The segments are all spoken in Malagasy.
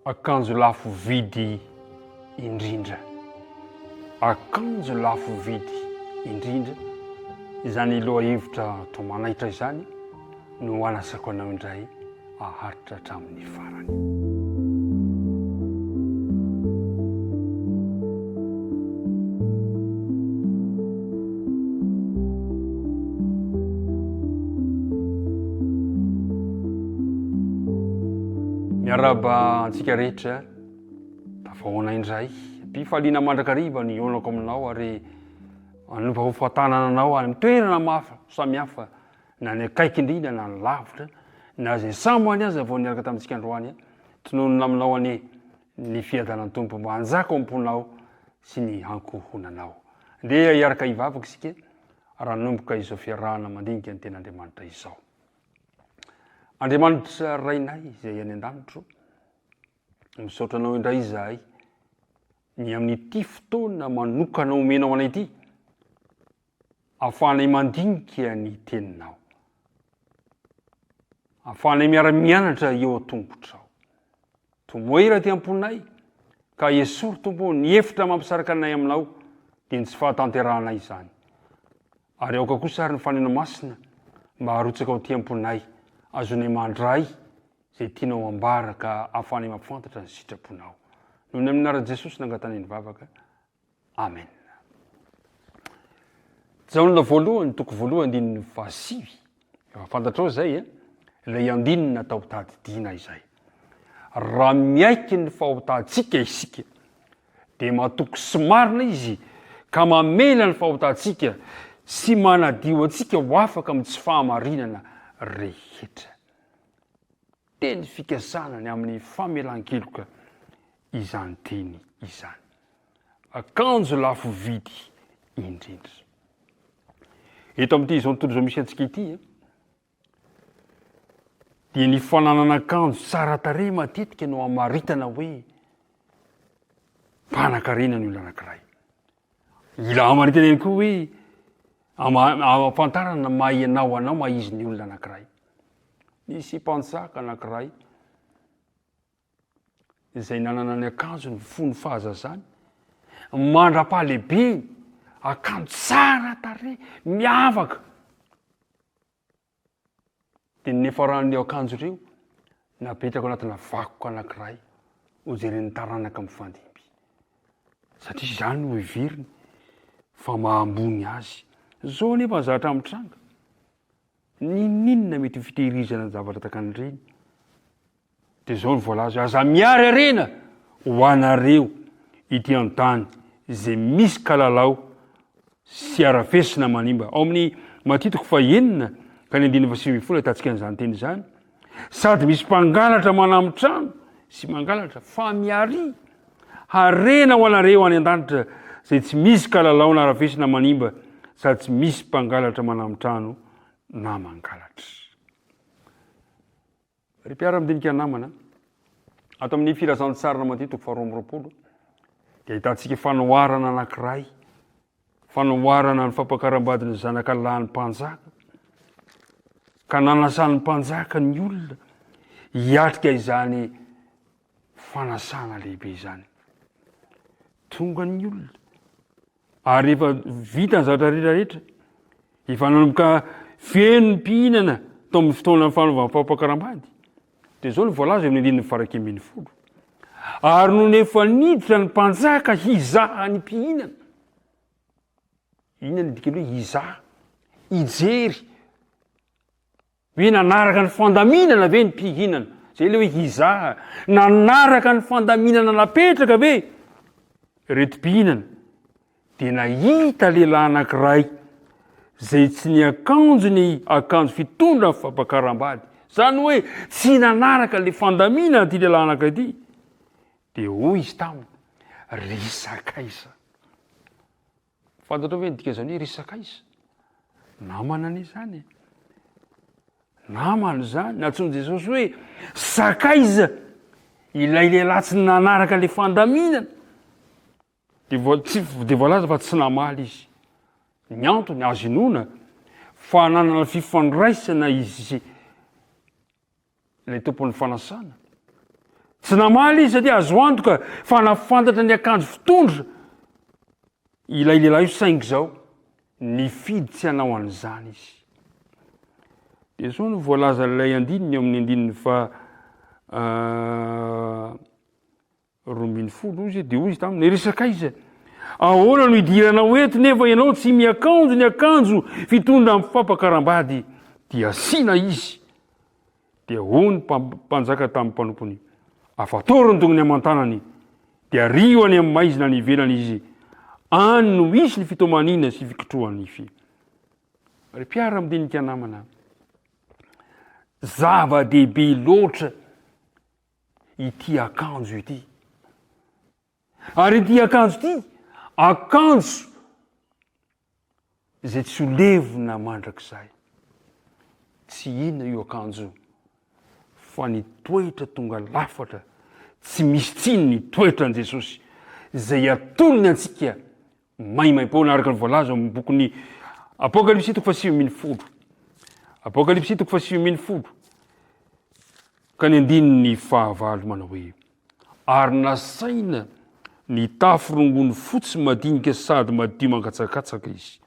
akanjo lafo vidy indrindra. Akanjo lafo vidy indrindra izany loha hevitra tomanaitra izany no anasako anao indray aharitra hatramin'ny farany. Miaraba antsika rehetra tafahoana indray mpifaliana mandrakariva ny onako aminao ary anompa ho fahatanana anao any toerana mafa samihafa na ny akaiky indrindra na ny lavitra na zay samy azy vao niaraka tamintsika androany tononona aminao any ny fiadanany tompo mba hanjaka amponao sy ny hankohonanao ndeha hiaraka hivavaka isika raha nomboka izao fiarahana mandinika ny ten'Andriamanitra izao. Andriamanitra rainay izay any an-danitro misaotra anao indray izahay ny amin'ity fotoana manokana omenao anay ity ahafahanay mandinika ny teninao, ahafahanay miara-mianatra eo a-tombotrao. Tomoera ty amponay ka esory tompo ny efitra mampisaraka anay aminao dia tsy fahatanteranay izany ary aoka kosa ary ny fanena masina mba harotsaka ao ty amponay azonay mandray zay tianao ambaraka ahafahanay mampifantatra ny sitraponao noho ny amin'nara Jesosy nangatany ny vavaka. Amen. Jaolona voalohany toko voalohany ny fasivy fantatrao zay ilay andinina tao tadidina izay. Raha miaiky ny fahotantsika isika dia mahatoky sy marina izy ka mamela ny fahotantsika sy manadio antsika ho afaka amin'ny tsy fahamarinana rehetra. Teny fikasana ny amin'ny famelan-keloka izany teny izany. Akanjo lafo vidy indrindra. Eto amin'ity izao tontolo izao misy antsika ity dia ny fananana akanjo tsara tarehy matetika no amaritana hoe mpanan-karena ny olona anankiray. Ila amaritana ihany koa hoe ahafantarana mahay anao mahay izy ny olona anankiray. Nisy mpanjaka anankiray izay nanana ny akanjo ny fony fahazazany mandra-pahalehibe akanjo tsara tarehy miavaka dia nefaran'io akanjo ireo napetraka anatina vakoka anankiray hojeren'ny taranaka mifandimby satria izany no heveriny fa mahambony azy. Zao nefa zatra mitranga ninona mety fitehirizana ny zavatra takan'ireny dia zao ny voalaza aza miary arena ho anareo ity an-tany zay misy kalalao sy arafesina manimba. Ao amin'ny matitiko fahenina ka ny 9:20 atantsika an'izany teny izany. Sady misy mpangalatra manambitrano sy mangalatra fa miary harena ho anareo any an-danitra zay tsy misy kalalao na arafesina manimba sady tsy misy mpangalatra manambitrano na mangalatra. Ry mpiara-midinika namana ato amin'ny firazan-tsarana matitiko 2:20 dia ahitantsika fanoharana anankiray, fanoharana ny fampakaram-badiny zanakalahy ny mpanjaka ka nanasan'ny mpanjaka ny olona hiatrika izany fanasana lehibe izany. Tonga ny olona ary efa vita ny zavatra rehetrarehetra efa nanomboka feno ny mpihinana tao amin'ny fotoana fanaovana fampakaram-bady dia zao ny voalaza amin'ny 9:20 ary no nefa niditra ny mpanjaka hizaha ny mpihinana. Inona ny dikany hoe hizaha, hijery hoe nanaraka ny fandaminana ve ny mpihinana, zay le hoe hizaha, nanaraka ny fandaminana napetraka ve reto mpihinana. Dia nahita lehilahy anankiray zay tsy ny akanjo ny akanjo fitondra ny fampakaram-bady, zany hoe tsy nanaraka le fandaminana ty lehilahy anankiray ity, dia hoy izy taminy risakaiza. Fantatrao ve ny dikan'izany hoe risakaiza? Namana anie zany namana zany natsoiny Jesosy hoe sakaiza ilay lehilahy tsy nanaraka le fandaminana dia voalaza fa tsy namaly izy. Ny antony azo inona fa nanana fifandraisana izy ilay tompon'ny fanasana Tsy namaly izy satria azo antoka fa nafantatra ny akanjo fitondra. Ilay lehilahy io saingy zao nifidy tsy hanao an'izany izy. Dia zao no voalaza ilay andininy amin'ny andininy fa 12 izy dia hoy izy taminy resaka izy. Ahoana no idiranao eto nefa ianao tsy miakanjo ny akanjo fitondra amin'ny fampakaram-bady dia asiana izy. Dia hoy ny mpanjaka tamin'ny mpanompony, afatorony tongony aman-tanany dia rioany amin'ny maizina ny ivelany izy. Any no misy ny fitomaniana sy fikotrohany nify. Ry mpiara-midinika namana, zava-dehibe loatra ity akanjo ity. Ary ity akanjo ity, akanjo izay tsy ho levona mandrakizay. Tsy inona io akanjo fa ny toetra tonga lafatra, tsy misy tsiny ny toetra an'i Jesosy, izay atolony antsika maimaim-poana araka ny voalaza amin'ny bokin'ny Apokalipsy 7:10. Apokalipsy 7:10. Ka ny andininy fahavalo manao hoe, ary nasaina ny tafo rongony fotsy madinika sady madio mankatsakatsaka izy.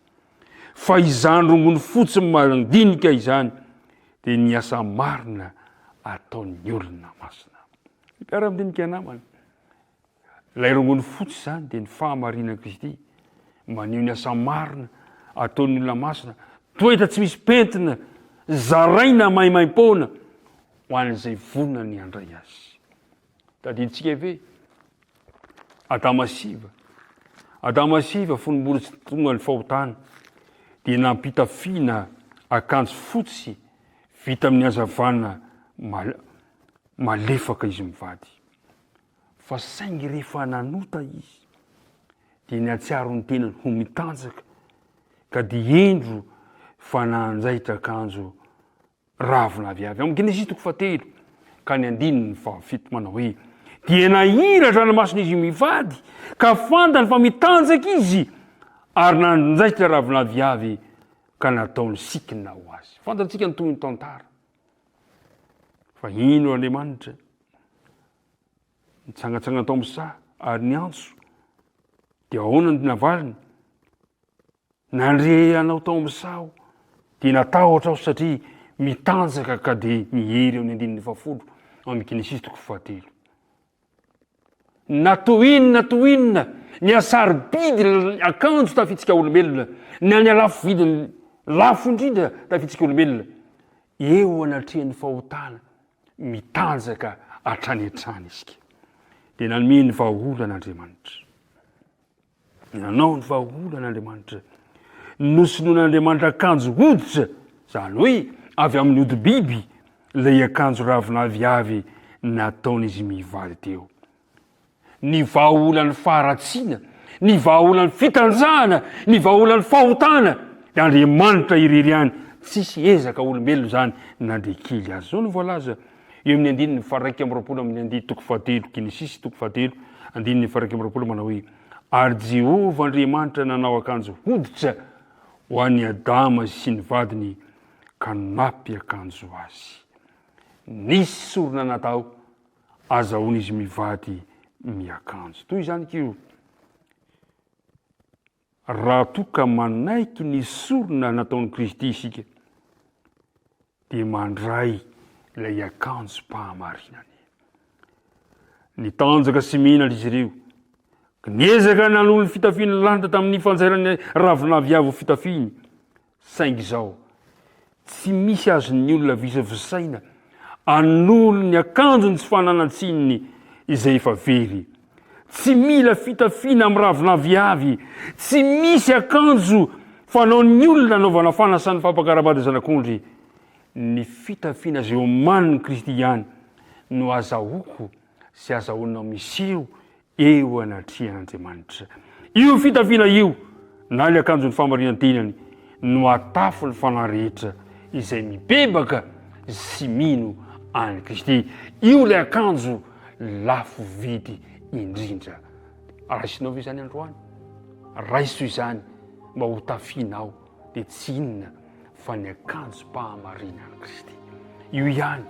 Fa izany rongony fotsy madinika izany dia ny asa marina ataon'ny olona masina. Mpiara-midinika namana, ilay rongony fotsy izany dia ny fahamarinana Kristy, maneho ny asa marina ataon'ny olona masina, toetra tsy misy pentina, zaraina maimaim-poana ho an'izay vonona ny andray azy. Tadidintsika ve Adama siva fonimbory tsy tonga ny fahotana dia nampitafiana akanjo fotsy vita amin'ny hazavana malefaka izy mivady. Fa saingy rehefa nanota izy dia niatsiaro ny tenany ho mitanjaka ka dia endro fa nanjaitra akanjo ravina aviavy. Amin'ny Genesis 1 ka ny andininy 7 manao hoe, dia nahira ranomasina izy mivady ka fantany fa mitanjaka izy ary nanjaitra ravina aviavy ka nataony sikina ho azy. Fantatsika ny toy ny tantara fa ino Andriamanitra nitsangatsangana tao amin'ny saha ary ny antso dia ahoana ny navaliny, nandre anao tao amin'ny saha dia natahotra aho satria mitanjaka ka dia nihery eo ny andininy 10 amin'ny Genesis 1. Natoinona ny asarobidy akanjo tafitsika olombelona, na ny alafo vidiny lafo indrindra tafitsika olombelona, eo anatrehan'ny fahotana mitanjaka hatrany hatrany isika. Dia nanome ny vahaolan'Andriamanitra. Nanao ny vahaolan'Andriamanitra. Nosinoan'Andriamanitra akanjo hoditra, zany hoe avy amin'ny hodi-biby, ilay akanjo ravina aviavy nataon'izy mivady teo. Ny vahaolan'ny faharatsiana, ny vahaolan'ny fitanjahana, ny vahaolan'ny fahotana, dia Andriamanitra irery ihany, tsisy ezaka olombelona zany nandre kely azy. Zao no voalaza eo amin'ny andininy 2 amin'ny andininy 1, Genesis 1, andininy 2 manao hoe, ary Jehova Andriamanitra nanao akanjo hoditra ho an'ny Adama sy ny vadiny ka nampy akanjo azy. Nisy sorona natao azahoan'izy mivady miakanjo. Toy izany kio, raha toka manaiky ny sorona nataon'i Kristy isika dia mandray ilay akanjo mpahamarinany. Nitanjaka sy mihinana izy ireo, niezaka nanolo ny fitafiany lanitra tamin'ny fanjairany ravina aviavy ho fitafiny. Saingy izao, tsy misy azon'ny olona visavisaina anolo ny akanjony tsy fananantsininy izay efa very. Tsy mila fitafiana amin'ny ravina aviavy, tsy misy akanjo fanaon'ny olona anaovana fanasany fampakaram-bady zanak'ondry. Ny fitafiana izay omanin'ny Kristy ihany no azahoako sy azahoanao miseho eo anatrehan'Andriamanitra. Io fitafiana io na ny akanjon'ny famarinan-tenany no atafo ny fanahy rehetra izay mibebaka sy mino an'i Kristy. Io ilay akanjo lafo vidy indrindra. Raisinao ve izany androany? Raiso izany mba ho tafianao dia tsy inona fa ny akanjo mpahamarinan'i Kristy. Io ihany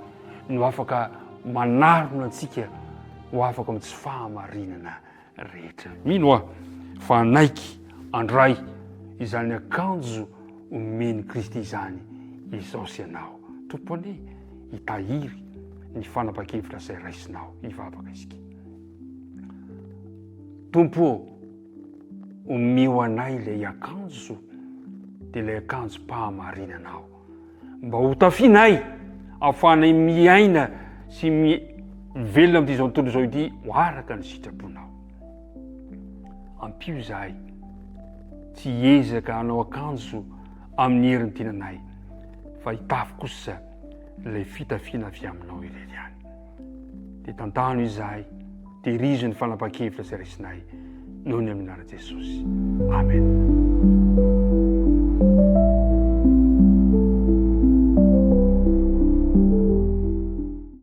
no afaka manarona antsika ho afaka amin'ny tsy fahamarinana rehetra. Mino aho fa naiky andray izany akanjo omeny Kristy izany izao sy ianao. Tompony hitahiry ny fanapa-kevitra izay raisinao hivavaka isika. Tompo, omeo anay ilay akanjo dia ilay akanjom-pahamarinanao mba ho tafianay ahafahanay miaina sy velona amin'ity zao tontolo zao ity ho araka ny sitraponao. Ampio izahay tsy hiezaka hanao akanjo amin'ny herin'ny tenanay fa hitafy kosa ilay fitafiana avy aminao irery ihany. Dia tantano izahay, tehirizo ny fanapa-kevitra izay raisinay noho ny amin'ny anaran'i Jesosy. Amen.